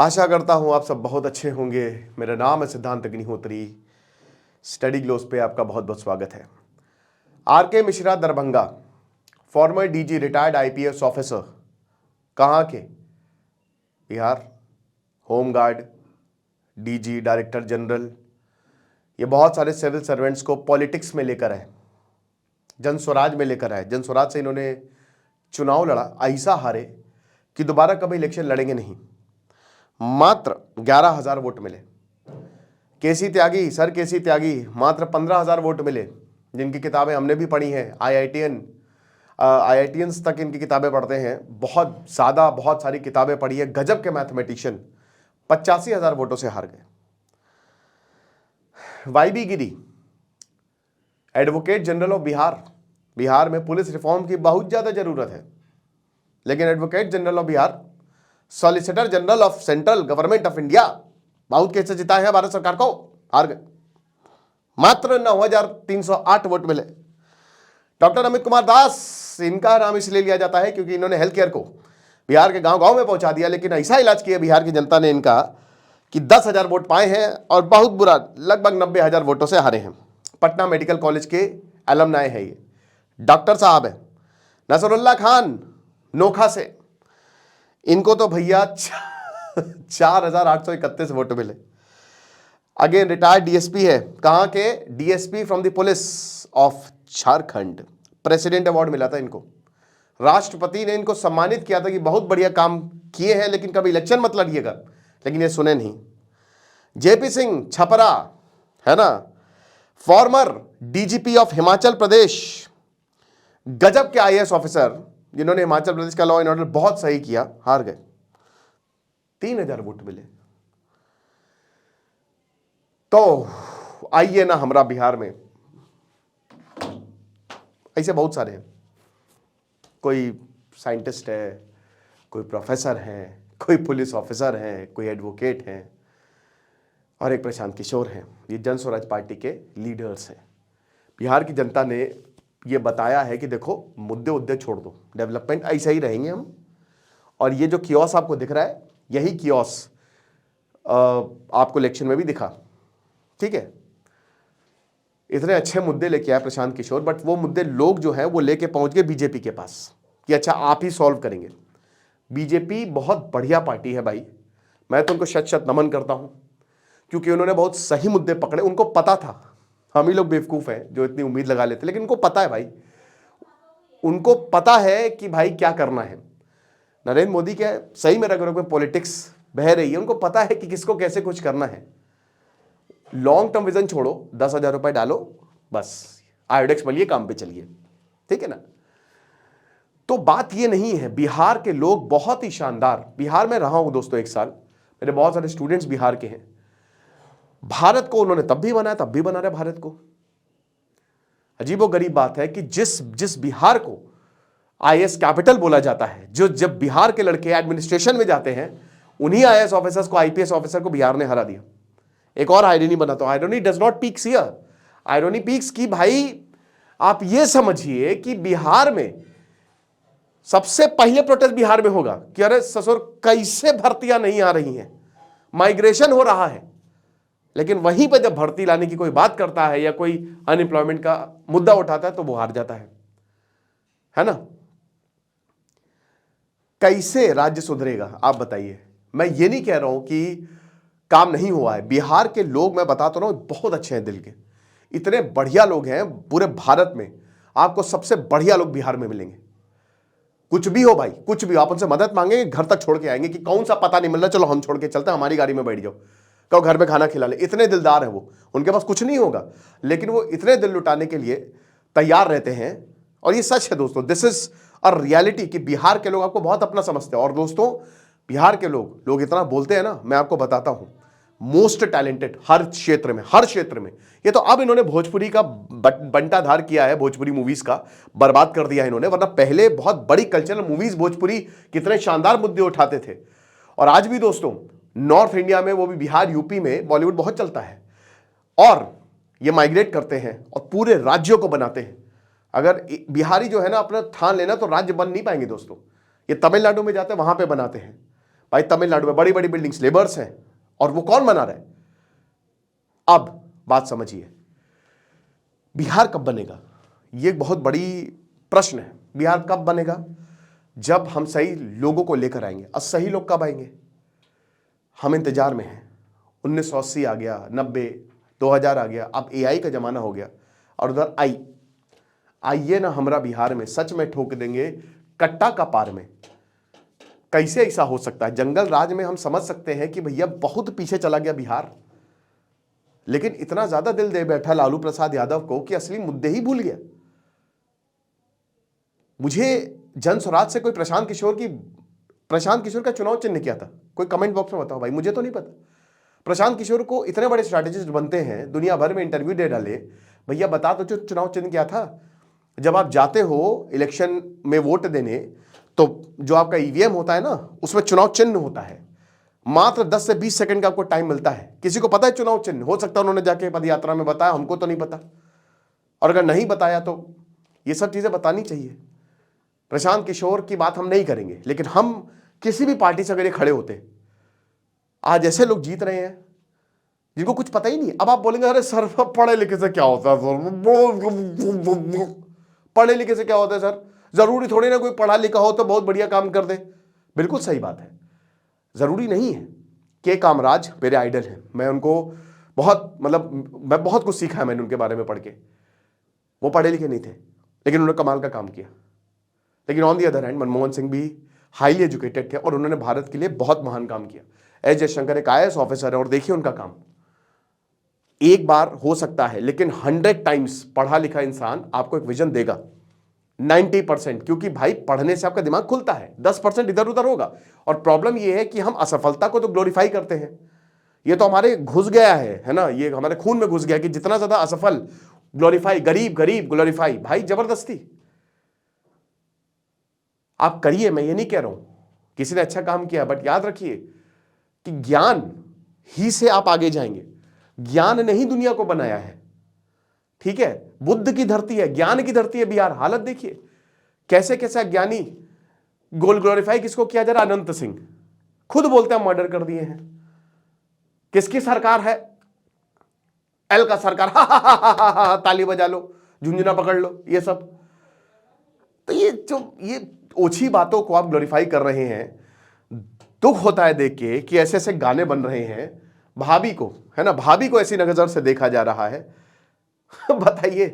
आशा करता हूँ आप सब बहुत अच्छे होंगे। मेरा नाम है सिद्धांत अग्निहोत्री। स्टडी ग्लोस पे आपका बहुत बहुत स्वागत है। R K. Mishra Darbhanga, former DG, retired IPS officer. कहाँ के? Bihar. Home guard, DG, director general, ये बहुत सारे सिविल सर्वेंट्स को पॉलिटिक्स में लेकर आए, जन स्वराज में लेकर आए। जन स्वराज से इन्होंने चुनाव लड़ा, ऐसा हारे कि दोबारा कभी इलेक्शन लड़ेंगे नहीं। मात्र 11,000 वोट मिले। केसी त्यागी, सर केसी त्यागी, मात्र 15,000 वोट मिले, जिनकी किताबें हमने भी पढ़ी हैं। आईआईटियंस तक इनकी किताबें पढ़ते हैं। बहुत सारी किताबें पढ़ी है। गजब के मैथमेटिशियन। 85,000 वोटों से हार गए। YB Giri, advocate general of Bihar. Bihar में पुलिस रिफॉर्म की बहुत ज्यादा जरूरत है, लेकिन advocate general of Bihar, solicitor general of central government of India, बहुत केस जिताए हैं भारत सरकार को, हार गए। मात्र 9,308 वोट मिले। डॉक्टर अमित कुमार दास, इनका नाम इसलिए लिया जाता है क्योंकि इन्होंने हेल्थ केयर को बिहार के गांव-गांव में पहुंचा दिया, लेकिन ऐसा इलाज किया बिहार की जनता ने इनका कि 10,000 वोट पाए हैं और बहुत बुरा, लगभग 90,000 वोटों से हारे हैं। पटना मेडिकल कॉलेज के एलमनाई है ये, डॉक्टर साहब है। नसरुल्लाह खान, नोखा से, इनको तो भैया 4,831 वोट मिले। अगेन रिटायर्ड डीएसपी है। कहां के? DSP from the police of Jharkhand. President award मिला था इनको। राष्ट्रपति ने इनको सम्मानित किया था कि बहुत बढ़िया काम किए हैं, लेकिन कभी इलेक्शन मत लड़िएगा, लेकिन ये सुने नहीं। जेपी सिंह, छपरा, है ना, farmer DGP of Himachal Pradesh, गजब के आईएएस ऑफिसर, जिन्होंने हिमाचल प्रदेश का लॉ एंड ऑर्डर बहुत सही किया, हार गए। 3,000 वोट मिले। तो आइए ना, हमारा बिहार में ऐसे बहुत सारे हैं। कोई साइंटिस्ट है, कोई प्रोफेसर है, कोई पुलिस ऑफिसर है, कोई एडवोकेट है, और एक प्रशांत किशोर हैं। ये जन स्वराज पार्टी के लीडर्स हैं। बिहार की जनता ने ये बताया है कि देखो, मुद्दे छोड़ दो, डेवलपमेंट ऐसे ही रहेंगे हम। और ये जो कियोस आपको दिख रहा है, यही कियोस आपको इलेक्शन में भी दिखा, ठीक है। इतने अच्छे मुद्दे लेके आए प्रशांत किशोर, बट वो मुद्दे लोग जो है वो लेके पहुंच गए बीजेपी के पास कि अच्छा आप ही सॉल्व करेंगे। बीजेपी बहुत बढ़िया पार्टी है भाई, मैं तो उनको शत नमन करता हूं, क्योंकि उन्होंने बहुत सही मुद्दे पकड़े। उनको पता था, हम ही लोग बेवकूफ हैं जो इतनी उम्मीद लगा लेते, लेकिन उनको पता है भाई, उनको पता है कि भाई क्या करना है। नरेंद्र मोदी के सही में रग रग में पॉलिटिक्स बह रही है, उनको पता है कि किसको कैसे कुछ करना है। लॉन्ग टर्म विजन छोड़ो, 10,000 रुपए डालो, बस आयोडेक्स मलिए, काम पे चलिए, ठीक है ना। तो बात ये नहीं है। बिहार के लोग बहुत ही शानदार, बिहार में रहा हूं दोस्तों 1 साल, मेरे बहुत सारे स्टूडेंट्स बिहार के हैं। भारत को उन्होंने तब भी बनाया, तब भी बना रहे भारत को। अजीबोगरीब बात है कि जिस बिहार को आईएएस कैपिटल बोला जाता है, जो जब बिहार के लड़के एडमिनिस्ट्रेशन में जाते हैं, उन्हीं आईएएस ऑफिसर्स को, आईपीएस ऑफिसर को बिहार ने हरा दिया। एक और आयरनी बनाता हूं, irony does not peaks here. Irony peaks की भाई आप ये समझिए कि बिहार में सबसे पहले प्रोटेस्ट बिहार में होगा कि अरे ससुर कैसे भर्तियां नहीं आ रही हैं, माइग्रेशन हो रहा है। लेकिन वहीं पर जब भर्ती लाने की कोई बात करता है या कोई अनएम्प्लॉयमेंट का मुद्दा उठाता है तो वो हार जाता है ना। कैसे राज्य सुधरेगा आप बताइए। मैं ये नहीं कह रहा हूं कि काम नहीं हुआ है। बिहार के लोग, मैं बताता रहा हूं, बहुत अच्छे हैं दिल के, इतने बढ़िया लोग हैं। पूरे भारत में आपको सबसे बढ़िया लोग बिहार में मिलेंगे। कुछ भी हो भाई, कुछ भी हो, आप उनसे मदद मांगेंगे, घर तक छोड़ के आएंगे कि कौन सा पता नहीं मिल रहा, चलो हम छोड़ के चलते हैं, हमारी गाड़ी में बैठ जाओ, कहो घर में खाना खिला ले। इतने दिलदार हैं वो, उनके पास कुछ नहीं होगा, लेकिन वो इतने दिल लुटाने के लिए तैयार रहते हैं। और ये सच है दोस्तों, दिस इज अ रियलिटी कि बिहार के लोग आपको बहुत अपना समझते हैं। और दोस्तों, बिहार के लोग इतना बोलते हैं ना, मैं आपको बताता हूं, मोस्ट टैलेंटेड हर क्षेत्र में। ये तो अब इन्होंने भोजपुरी का बंटाधार किया है, भोजपुरी मूवीज का बर्बाद कर दिया इन्होंने, वरना पहले बहुत बड़ी कल्चरल मूवीज भोजपुरी कितने शानदार मुद्दे उठाते थे। और आज भी दोस्तों नॉर्थ इंडिया में, वो भी बिहार यूपी में, बॉलीवुड बहुत चलता है। और ये माइग्रेट करते हैं और पूरे राज्यों को बनाते हैं। अगर बिहारी जो है ना अपना ठान लेना, तो राज्य बन नहीं पाएंगे दोस्तों। ये तमिलनाडु में जाते हैं, वहां पे बनाते हैं। भाई तमिलनाडु में बड़ी बड़ी बिल्डिंग्स, लेबर्स हैं, और वो कौन बना रहा है? अब बात समझिए, बिहार कब बनेगा? ये एक बहुत बड़ी प्रश्न है। बिहार कब बनेगा? जब हम सही लोगों को लेकर आएंगे। और सही लोग कब आएंगे? हम इंतजार में हैं। 1980 आ गया, 90, 2000 आ गया, अब एआई का जमाना हो गया, और उधर आइए ना हमारा बिहार में सच में ठोक देंगे कट्टा का पार में। कैसे ऐसा हो सकता है? जंगल राज में हम समझ सकते हैं कि भैया बहुत पीछे चला गया बिहार, लेकिन इतना ज्यादा दिल दे बैठा लालू प्रसाद यादव को कि असली मुद्दे ही भूल गया। मुझे जन स्वराज से कोई प्रशांत किशोर का चुनाव चिन्ह क्या था? कोई कमेंट बॉक्स में बताओ भाई, मुझे तो नहीं पता। प्रशांत किशोर को इतने बड़े स्ट्रैटेजिस्ट बनते हैं, दुनिया भर में इंटरव्यू दे डाले, भैया बता दो जो चुनाव चिन्ह क्या था। जब आप जाते हो इलेक्शन में वोट देने, तो जो आपका ईवीएम होता है ना, उसमें चुनाव चिन्ह होता है। मात्र 10 से 20 सेकंड का आपको टाइम मिलता है। किसी को पता है चुनाव चिन्ह? हो सकता है उन्होंने जाके पदयात्रा में बताया, हमको तो नहीं पता। और अगर नहीं बताया तो ये सब चीजें बतानी चाहिए। प्रशांत किशोर की बात हम नहीं करेंगे, लेकिन हम किसी भी पार्टी से अगर ये खड़े होते, आज ऐसे लोग जीत रहे हैं जिनको कुछ पता ही नहीं। अब आप बोलेंगे अरे सर पढ़े लिखे से क्या होता है सर? पढ़े लिखे से क्या होता है सर? जरूरी थोड़ी ना कोई पढ़ा लिखा हो तो बहुत बढ़िया काम कर दे। बिल्कुल सही बात है, जरूरी नहीं है। के कामराज मेरे आइडल हैं, मैं उनको मैं बहुत कुछ सीखा है मैंने उनके बारे में पढ़ के। वो पढ़े लिखे नहीं थे, लेकिन उन्होंने कमाल का काम किया। लेकिन on the other hand Manmohan Singh भी हाईली एजुकेटेड थे और उन्होंने भारत के लिए बहुत महान काम किया। एस जयशंकर एक आईएएस ऑफिसर है और देखिए उनका काम। एक बार हो सकता है, लेकिन 100 टाइम्स पढ़ा लिखा इंसान आपको एक विजन देगा, 90%, क्योंकि भाई पढ़ने से आपका दिमाग खुलता है, 10% इधर उधर होगा। और प्रॉब्लम यह है कि हम असफलता को तो ग्लोरीफाई करते हैं, ये तो हमारे घुस गया है ना, ये हमारे खून में घुस गया कि जितना ज्यादा असफल ग्लोरीफाई, गरीब गरीब ग्लोरीफाई। भाई जबरदस्ती आप करिए, मैं ये नहीं कह रहा हूं किसी ने अच्छा काम किया, बट याद रखिए कि ज्ञान ही से आप आगे जाएंगे। ज्ञान ने ही दुनिया को बनाया है, ठीक है? बुद्ध की धरती है, ज्ञान की धरती है बिहार। हालत देखिए कैसे कैसे ज्ञानी ग्लोरीफाई किसको किया जा रहा? अनंत सिंह खुद बोलते हैं मर्डर कर दिए हैं। किसकी सरकार है? एल का सरकार। ताली बजा लो, झुंझुना पकड़ लो, ये सब। तो ये ओछी बातों को आप ग्लोरीफाई कर रहे हैं। दुख होता है देख के कि ऐसे ऐसे गाने बन रहे हैं। भाभी को, है ना, भाभी को ऐसी नजर से देखा जा रहा है। बताइए,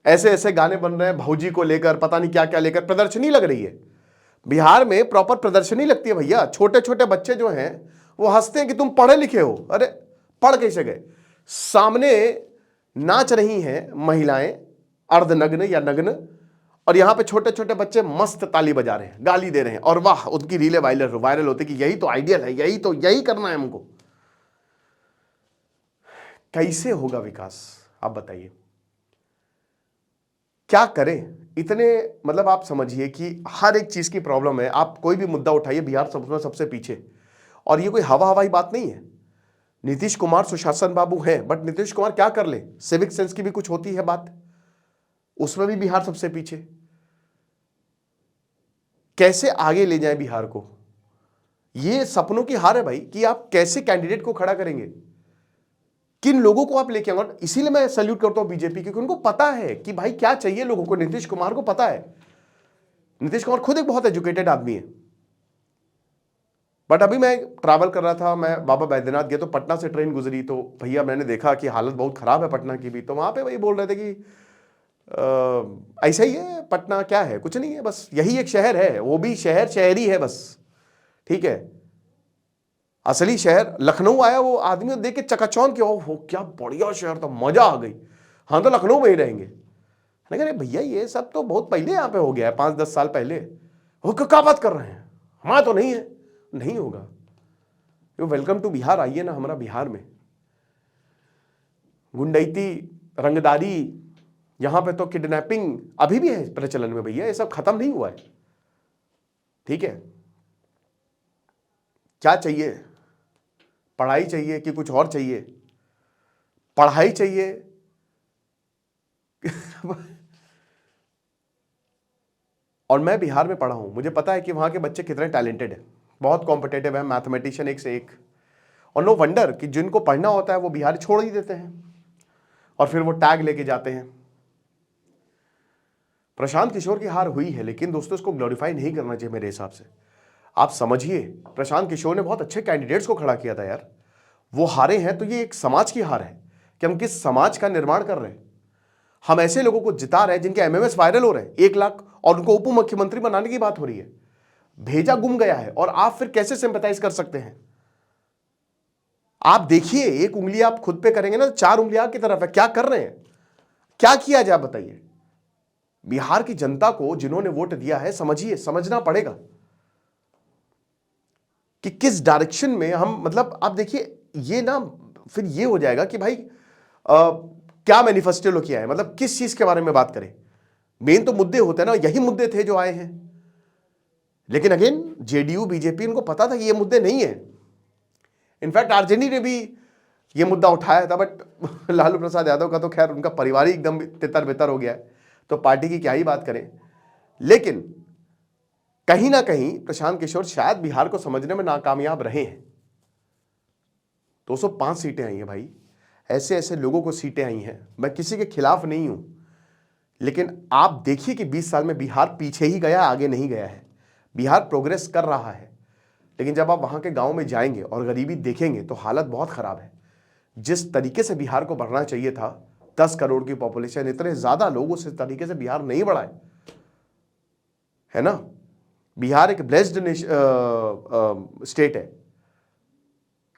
ऐसे ऐसे गाने बन रहे हैं भौजी को लेकर, पता नहीं क्या क्या लेकर प्रदर्शनी लग रही है बिहार में। प्रॉपर प्रदर्शनी लगती है भैया। छोटे छोटे बच्चे जो हैं वो हंसते हैं कि तुम पढ़े लिखे हो। अरे पढ़ कैसे गए? सामने नाच रही हैं महिलाएं अर्धनग्न या नग्न, और यहां पे छोटे छोटे बच्चे मस्त ताली बजा रहे हैं, गाली दे रहे हैं, और वाह उनकी रीले वायरल होती कि यही तो आइडियल है, यही करना है हमको। कैसे होगा विकास? आप बताइए क्या करें? इतने आप समझिए कि हर एक चीज की प्रॉब्लम है। आप कोई भी मुद्दा उठाइए, बिहार सबसे पीछे। और ये कोई हवा हवाई बात नहीं है। नीतीश कुमार सुशासन बाबू हैं, बट नीतीश कुमार क्या कर ले? सिविक सेंस की भी कुछ होती है बात, उसमें भी बिहार सबसे पीछे। कैसे आगे ले जाएं बिहार को? ये सपनों की हार है भाई कि आप कैसे कैंडिडेट को खड़ा करेंगे, किन लोगों को आप लेके आएंगे। इसीलिए मैं सैल्यूट करता हूं बीजेपी, क्योंकि उनको पता है कि भाई क्या चाहिए लोगों को। नीतीश कुमार को पता है। नीतीश कुमार खुद एक बहुत एजुकेटेड आदमी है। बट अभी मैं ट्रैवल कर रहा था, मैं बाबा बैद्यनाथ गया, तो पटना से ट्रेन गुजरी, तो भैया मैंने देखा कि हालत बहुत खराब है पटना की भी। तो वहां पे वही बोल रहे थे कि ऐसा ही है पटना, क्या है, कुछ नहीं है, बस यही एक शहर है, वो भी शहरी है बस, ठीक है। असली शहर लखनऊ आया, वो आदमी देख के चकाचौंध के, ओहो क्या बढ़िया शहर था, मजा आ गई, हाँ तो लखनऊ में ही रहेंगे। लेकिन अरे भैया ये सब तो बहुत पहले यहाँ पे हो गया है, 5-10 साल पहले। वो क्या बात कर रहे हैं, हमारा तो नहीं है। नहीं होगा। वेलकम टू बिहार, आइए ना हमारा बिहार में। गुंडैती, रंगदारी, यहां पे तो किडनैपिंग अभी भी है प्रचलन में भैया, ये सब खत्म नहीं हुआ है, ठीक है। क्या चाहिए? पढ़ाई चाहिए कि कुछ और चाहिए? पढ़ाई चाहिए। और मैं बिहार में पढ़ा हूँ, मुझे पता है कि वहाँ के बच्चे कितने टैलेंटेड हैं, बहुत कॉम्पिटेटिव है, मैथमेटिशियन एक से एक। और नो वंडर कि जिनको पढ़ना होता है वो बिहार छोड़ ही देते हैं और फिर वो टैग लेके जाते हैं। प्रशांत किशोर की हार हुई है, लेकिन दोस्तों इसको ग्लोरीफाई नहीं करना चाहिए मेरे हिसाब से। आप समझिए, प्रशांत किशोर ने बहुत अच्छे कैंडिडेट्स को खड़ा किया था यार, वो हारे हैं तो ये एक समाज की हार है कि हम किस समाज का निर्माण कर रहे हैं। हम ऐसे लोगों को जिता रहे हैं जिनके एमएमएस वायरल हो रहे हैं 1 लाख, और उनको उप मुख्यमंत्री बनाने की बात हो रही है। भेजा गुम गया है और आप फिर कैसे सिंपैथाइज कर सकते हैं? आप देखिए, एक उंगली आप खुद पे करेंगे ना तो 4 उंगलियां की तरफ है। क्या कर रहे हैं, क्या किया जाए बताइए? बिहार की जनता को जिन्होंने वोट दिया है, समझिए, समझना पड़ेगा कि किस डायरेक्शन में हम, मतलब आप देखिए, ये ना फिर ये हो जाएगा कि भाई क्या मैनिफेस्टो किया है, मतलब किस चीज के बारे में बात करें। मेन तो मुद्दे होते हैं ना, यही मुद्दे थे जो आए हैं। लेकिन अगेन जेडीयू बीजेपी, उनको पता था कि ये मुद्दे नहीं है। इनफैक्ट आरजेडी ने भी ये मुद्दा उठाया था, बट लालू प्रसाद यादव का तो खैर उनका परिवार ही एकदम तितर बितर हो गया है, तो पार्टी की क्या ही बात करें। लेकिन कहीं ना कहीं प्रशांत किशोर शायद बिहार को समझने में नाकामयाब रहे हैं। 205 सीटें आई हैं भाई, ऐसे ऐसे लोगों को सीटें आई हैं। मैं किसी के खिलाफ नहीं हूं, लेकिन आप देखिए कि 20 साल में बिहार पीछे ही गया, आगे नहीं गया है। बिहार प्रोग्रेस कर रहा है, लेकिन जब आप वहां के गांव में जाएंगे और गरीबी देखेंगे तो हालत बहुत खराब है। जिस तरीके से बिहार को बढ़ना चाहिए था, 10 करोड़ की पॉपुलेशन, इतने ज्यादा लोग, उस तरीके से बिहार नहीं बढ़ा है ना। बिहार एक ब्लेस्ड स्टेट है,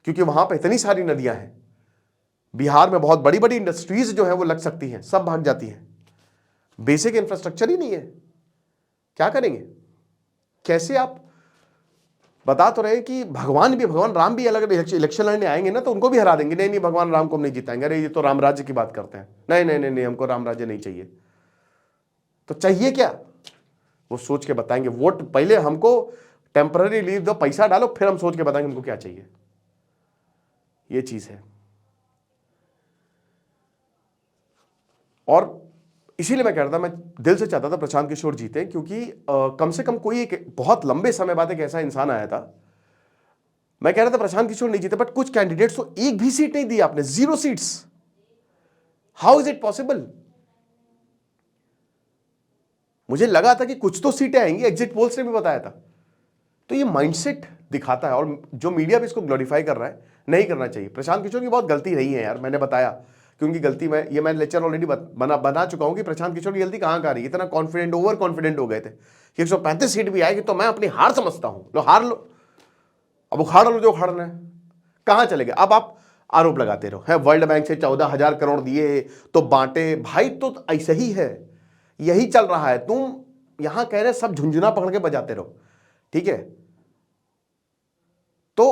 क्योंकि वहां पर इतनी सारी नदियां हैं। बिहार में बहुत बड़ी बड़ी इंडस्ट्रीज जो है वो लग सकती हैं, सब भाग जाती हैं। बेसिक इंफ्रास्ट्रक्चर ही नहीं है, क्या करेंगे? कैसे आप बता तो रहे कि भगवान राम भी अलग इलेक्शन लड़ने आएंगे ना तो उनको भी हरा देंगे। नहीं नहीं, भगवान राम को हम नहीं जिताएंगे, अरे ये तो राम राज्य की बात करते हैं। नहीं नहीं नहीं नहीं, हमको राम राज्य नहीं चाहिए। तो चाहिए क्या, वो सोच के बताएंगे। वोट पहले हमको टेम्पररी लीव दो, पैसा डालो, फिर हम सोच के बताएंगे हमको क्या चाहिए। ये चीज है। और इसीलिए मैं कह रहा था, मैं दिल से चाहता था प्रशांत किशोर जीते, क्योंकि कम से कम कोई एक बहुत लंबे समय बाद एक ऐसा इंसान आया था। मैं कह रहा था प्रशांत किशोर नहीं जीते, बट कुछ कैंडिडेट्स को एक भी सीट नहीं दी आपने, 0 seats. How is it possible? मुझे लगा था कि कुछ तो सीटें आएंगी, एग्जिट पोल्स ने भी बताया था। तो ये माइंडसेट दिखाता है, और जो मीडिया भी इसको ग्लोरीफाई कर रहा है, नहीं करना चाहिए। प्रशांत किशोर की बहुत गलती रही है यार, मैंने बताया कि उनकी गलती, मैं लेक्चर ऑलरेडी बना चुका हूं कि प्रशांत किशोर की गलती कहां आ रही है। इतना कॉन्फिडेंट, ओवर कॉन्फिडेंट हो गए थे कि 135 सीट भी आएगी तो मैं अपनी हार समझता हूं। लो हार लो, अब उखाड़ लो जो उखाड़ना है। कहां चले गए? अब आप आरोप लगाते रहो, है वर्ल्ड बैंक से 14,000 करोड़ दिए तो बांटे। भाई तो ऐसे ही है, यही चल रहा है। तुम यहां कह रहे सब झुंझुना पकड़ के बजाते रहो, ठीक है, तो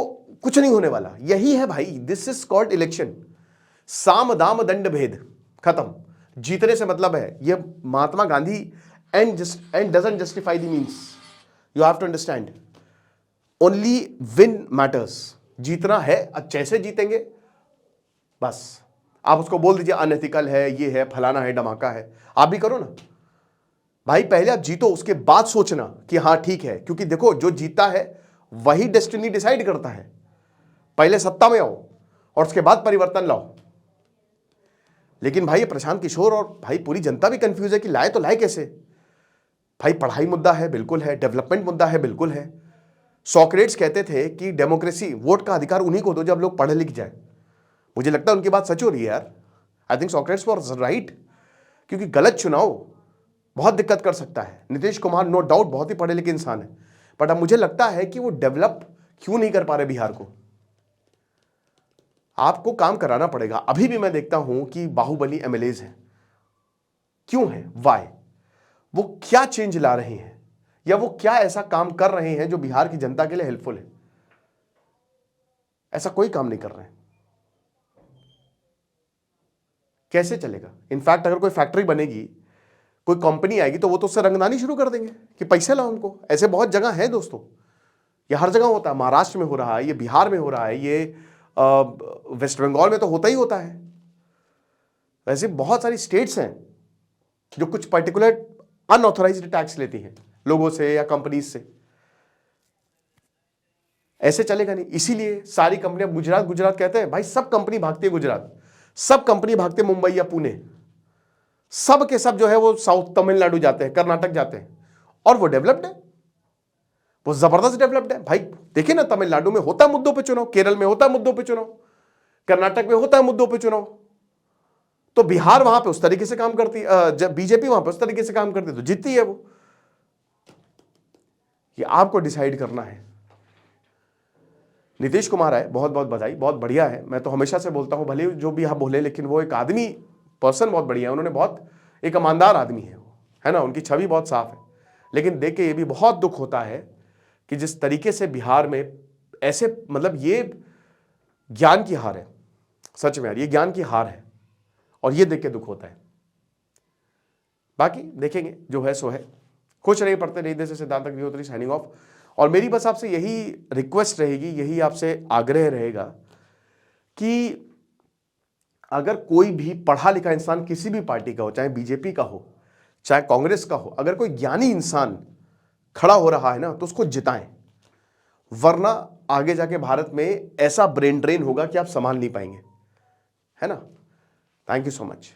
कुछ नहीं होने वाला। यही है भाई, दिस इज कॉल्ड इलेक्शन। साम दाम दंड भेद, खत्म। जीतने से मतलब है, ये Mahatma Gandhi end doesn't justify the means. You have to understand, only win matters. जीतना है, अच्छे से जीतेंगे बस। आप उसको बोल दीजिए अनएथिकल है, ये है, फलाना है, धमाका है, आप भी करो ना भाई। पहले आप जीतो, उसके बाद सोचना कि हां ठीक है, क्योंकि देखो जो जीता है वही डेस्टिनी डिसाइड करता है। पहले सत्ता में आओ और उसके बाद परिवर्तन लाओ। लेकिन भाई प्रशांत किशोर और भाई पूरी जनता भी कंफ्यूज है कि लाए तो लाए कैसे। भाई पढ़ाई मुद्दा है, बिल्कुल है। डेवलपमेंट मुद्दा है, बिल्कुल है। सोक्रेट्स कहते थे कि डेमोक्रेसी, वोट का अधिकार उन्हीं को दो जब लोग पढ़े लिख जाए। मुझे लगता है उनकी बात सच हो रही है यार। I think Socrates was right, क्योंकि गलत चुनाव बहुत दिक्कत कर सकता है। नीतीश कुमार नो डाउट बहुत ही पढ़े लिखे इंसान है, बट अब मुझे लगता है कि वो डेवलप क्यों नहीं कर पा रहे बिहार को। आपको काम कराना पड़ेगा। अभी भी मैं देखता हूं कि बाहुबली एमएलएज हैं। क्यों है? वाई? वो क्या चेंज ला रहे हैं, या वो क्या ऐसा काम कर रहे हैं जो बिहार की जनता के लिए हेल्पफुल है? ऐसा कोई काम नहीं कर रहे हैं। कैसे चलेगा? इनफैक्ट अगर कोई फैक्ट्री बनेगी, कोई कंपनी आएगी, तो वो तो उससे रंगदानी शुरू कर देंगे कि पैसे लाओ हमको। ऐसे बहुत जगह है दोस्तों, ये हर जगह होता है। महाराष्ट्र में हो रहा है, ये बिहार में हो रहा है, ये वेस्ट बंगाल में तो होता ही होता है। वैसे बहुत सारी स्टेट्स हैं जो कुछ पर्टिकुलर अनऑथराइज्ड टैक्स लेती हैं। लोगों से या कंपनीज से। ऐसे चलेगा नहीं। इसीलिए सारी कंपनियां गुजरात गुजरात कहते हैं। भाई सब कंपनी भागती है गुजरात, सब कंपनी भागते मुंबई या पुणे, सब के सब जो है वो साउथ तमिलनाडु जाते हैं, कर्नाटक जाते हैं, और वो डेवलप्ड है, वो जबरदस्त डेवलप्ड है। भाई देखिए ना, तमिलनाडु में होता है मुद्दों पे चुनाव, केरल में होता है मुद्दों पे चुनाव, कर्नाटक में होता है मुद्दों पे चुनाव। तो बिहार वहां पे उस तरीके से काम करती है, जब बीजेपी वहां पे उस तरीके से काम करती है तो जीतती है वो। ये आपको डिसाइड करना है। नीतीश कुमार है, बहुत बहुत बधाई, बहुत बढ़िया है। मैं तो हमेशा से बोलता हूं, भले जो भी आप बोले, लेकिन वो एक आदमी पर्सन बहुत बढ़िया है। उन्होंने बहुत एक ईमानदार आदमी है वो, है ना, उनकी छवि बहुत साफ है। लेकिन देख के ये भी बहुत दुख होता है कि जिस तरीके से बिहार में ऐसे, मतलब ये ज्ञान की हार है, सच में यार ये ज्ञान की हार है, और ये देख के दुख होता है। बाकी देखेंगे, जो है सो है। खुश रहिए, पढ़ते रहिए। देश सिद्धांत अग्निहोत्री साइनिंग ऑफ। और मेरी बस आपसे यही रिक्वेस्ट रहेगी, यही आपसे आग्रह रहेगा कि अगर कोई भी पढ़ा लिखा इंसान किसी भी पार्टी का हो, चाहे बीजेपी का हो, चाहे कांग्रेस का हो, अगर कोई ज्ञानी इंसान खड़ा हो रहा है ना, तो उसको जिताएं, वरना आगे जाके भारत में ऐसा ब्रेन ड्रेन होगा कि आप संभाल नहीं पाएंगे, है ना। Thank you so much.